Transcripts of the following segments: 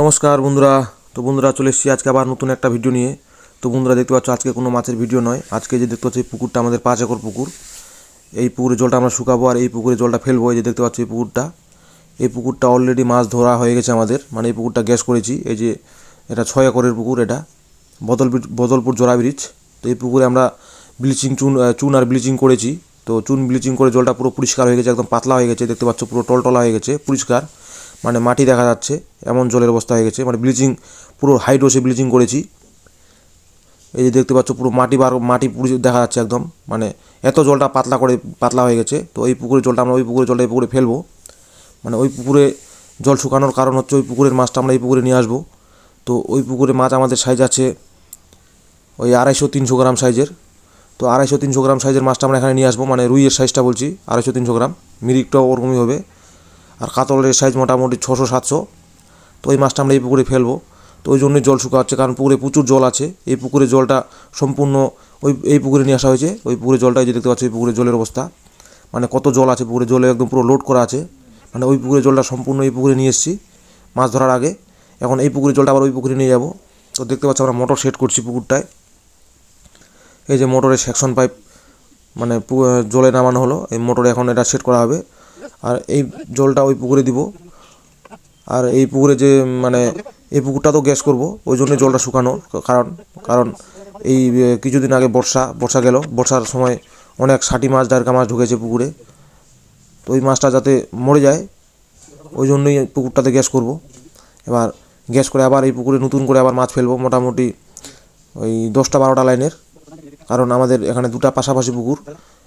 নমস্কার বন্ধুরা। তো বন্ধুরা চলে এসেছি আজকে আবার নতুন একটা ভিডিও নিয়ে। তো বন্ধুরা দেখতে পাচ্ছ আজকে কোনো মাছের ভিডিও নয়। আজকে যে দেখতে পাচ্ছ এই পুকুরটা আমাদের 5 একর পুকুর। এই পুকুরে জলটা আমরা শুকাবো আর এই পুকুরে জলটা ফেলবো। এই যে দেখতে পাচ্ছ এই পুকুরটা অলরেডি মাছ ধরা হয়ে গেছে আমাদের, মানে এই পুকুরটা গ্যাস করেছি। এই যে এটা 6 একরের পুকুর, এটা বদলপুর জোড়া ব্রিজ। তো এই পুকুরে আমরা চুন আর ব্লিচিং করেছি। তো চুন ব্লিচিং করে জলটা পুরো পরিষ্কার হয়ে গেছে, একদম পাতলা হয়ে গেছে। দেখতে পাচ্ছ পুরো টলটলা হয়ে গেছে, পরিষ্কার, মানে মাটি দেখা যাচ্ছে এমন জলের অবস্থা হয়ে গেছে। মানে ব্লিচিং পুরো হাইড্রোসে ব্লিচিং করেছি। এই যে দেখতে পাচ্ছ পুরো মাটি পুরো দেখা যাচ্ছে একদম, মানে এত জলটা পাতলা হয়ে গেছে। তো এই পুকুরের জলটা আমরা এই পুকুরে ফেলবো। মানে ওই পুকুরে জল শুকানোর কারণ হচ্ছে ওই পুকুরের মাছটা আমরা এই পুকুরে নিয়ে আসবো। তো ওই পুকুরে মাছ আমাদের সাইজ আছে ওই 250-300 গ্রাম সাইজের। তো 250-300 গ্রাম সাইজের মাছটা আমরা এখানে নিয়ে আসবো, মানে রুইয়ের সাইজটা বলছি 250-300 গ্রাম, মিরিকটাও ওরকমই হবে। আর কাতলের সাইজ মোটামুটি 600-700। তো ওই মাছটা আমরা এই পুকুরে ফেলবো। তো ওই জন্যই জল শুকাচ্ছে, কারণ পুকুরে প্রচুর জল আছে। এই পুকুরের জলটা সম্পূর্ণ এই পুকুরে নিয়ে আসা হয়েছে। ওই পুকুরের জলটা যে দেখতে পাচ্ছি, এই পুকুরের জলের অবস্থা, মানে কত জল আছে পুকুরে, জলে একদম পুরো লোড করা আছে। মানে ওই পুকুরের জলটা সম্পূর্ণ এই পুকুরে নিয়ে এসেছি মাছ ধরার আগে। এখন এই পুকুরের জলটা আবার ওই পুকুরে নিয়ে যাব। তো দেখতে পাচ্ছি আমরা মোটর সেট করছি পুকুরটায়। এই যে মোটরের সেকশন পাইপ, মানে জলে নামানো হলো, এই মোটরে এখন এটা সেট করা হবে। আর এই জলটা ওই পুকুরে দিব। আর এই পুকুরে যে মানে এই পুকুরটা তো গ্যাস করব, ওই জন্য জলটা শুকানো। কারণ এই কিছুদিন আগে বর্ষা গেল, বর্ষার সময় অনেক ষাটি মাছ, ডারকা মাছ ঢুকেছে পুকুরে। তো ওই মাছটা যাতে মরে যায়, ওই জন্যই পুকুরটাতে গ্যাস করব। এবার গ্যাস করে আবার এই পুকুরে নতুন করে আবার মাছ ফেলবো, মোটামুটি ওই 10টা-12টা লাইনের। কারণ আমাদের এখানে দুটা পাশাপাশি পুকুর,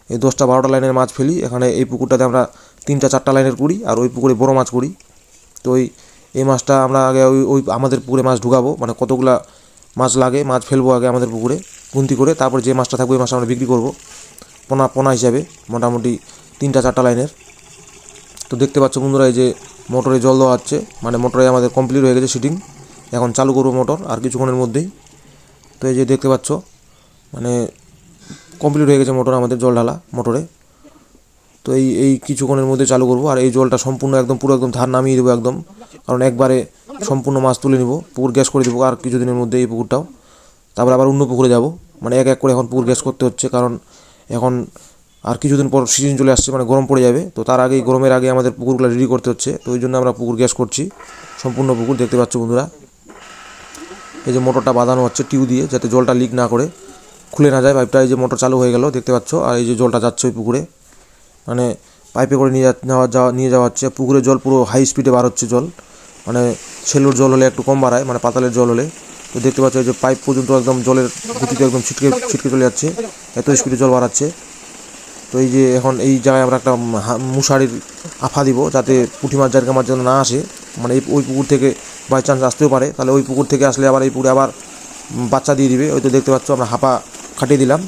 এই 10টা-12টা লাইনের মাছ ফেলি এখানে। এই পুকুরটাতে আমরা 3টা-4টা লাইনের করি, আর ওই পুকুরে বড় মাছ করি। তো এই মাছটা আমরা আগে ওই আমাদের পুকুরে মাছ ঢুকাবো, মানে কতগুলা মাছ লাগে মাছ ফেলবো আগে আমাদের পুকুরে গুনতি করে। তারপর যে মাছটা থাকবে ওই মাছটা আমরা বিক্রি করবো পোনা হিসাবে, মোটামুটি 3টা-4টা লাইনের। তো দেখতে পাচ্ছ বন্ধুরা, এই যে মোটরে জল দেওয়া হচ্ছে, মানে মোটরে আমাদের কমপ্লিট হয়ে গেছে সিটিং। এখন চালু করবো মোটর আর কিছুক্ষণের মধ্যেই। তো এই যে দেখতে পাচ্ছ, মানে কমপ্লিট হয়ে গেছে মোটর, আমাদের জল ঢালা মোটরে। তো এই কিছুক্ষণের মধ্যে চালু করবো। আর এই জলটা সম্পূর্ণ পুরো একদম ধার নামিয়ে দেবো একদম, কারণ একবারে সম্পূর্ণ মাছ তুলে নিব, পুকুর গ্যাস করে দেবো আর কিছুদিনের মধ্যে এই পুকুরটাও। তারপর আবার অন্য পুকুরে যাব, মানে এক এক করে এখন পুকুর গ্যাস করতে হচ্ছে, কারণ এখন আর কিছুদিন পর সিজন চলে আসছে, মানে গরম পড়ে যাবে। তো তার আগেই, গরমের আগে আমাদের পুকুরগুলো রেডি করতে হচ্ছে। তো ওই জন্য আমরা পুকুর গ্যাস করছি, সম্পূর্ণ পুকুর। দেখতে পাচ্ছ বন্ধুরা, এই যে মোটরটা বাঁধানো হচ্ছে টিউ দিয়ে, যাতে জলটা লিক না করে, খুলে না যায় পাইপটা। এই যে মোটর চালু হয়ে গেল দেখতে পাচ্ছ। আর এই যে জলটা যাচ্ছে ওই পুকুরে, মানে পাইপে করে নিয়ে যাওয়া হচ্ছে। পুকুরের জল পুরো হাই স্পিডে বার হচ্ছে জল, মানে সেলুর জল হলে একটু কম বাড়ায়, মানে পাতালের জল হলে। তো দেখতে পাচ্ছ এই যে পাইপ পর্যন্ত একদম জলের গতিতে একদম ছিটকে চলে যাচ্ছে, এত স্পিডে জল বাড়াচ্ছে। তো এই যে এখন এই জায়গায় আমরা একটা মশারির আফা দিব, যাতে পুঁটি মাছ, জারকা মাছ যেন না আসে, মানে ওই পুকুর থেকে বাই চান্স আসতেও পারে। তাহলে ওই পুকুর থেকে আসলে আবার এই পুকুরে আবার বাচ্চা দিয়ে দিবে। ওই তো দেখতে পাচ্ছ আমরা হাঁপা খাটিয়ে দিলাম।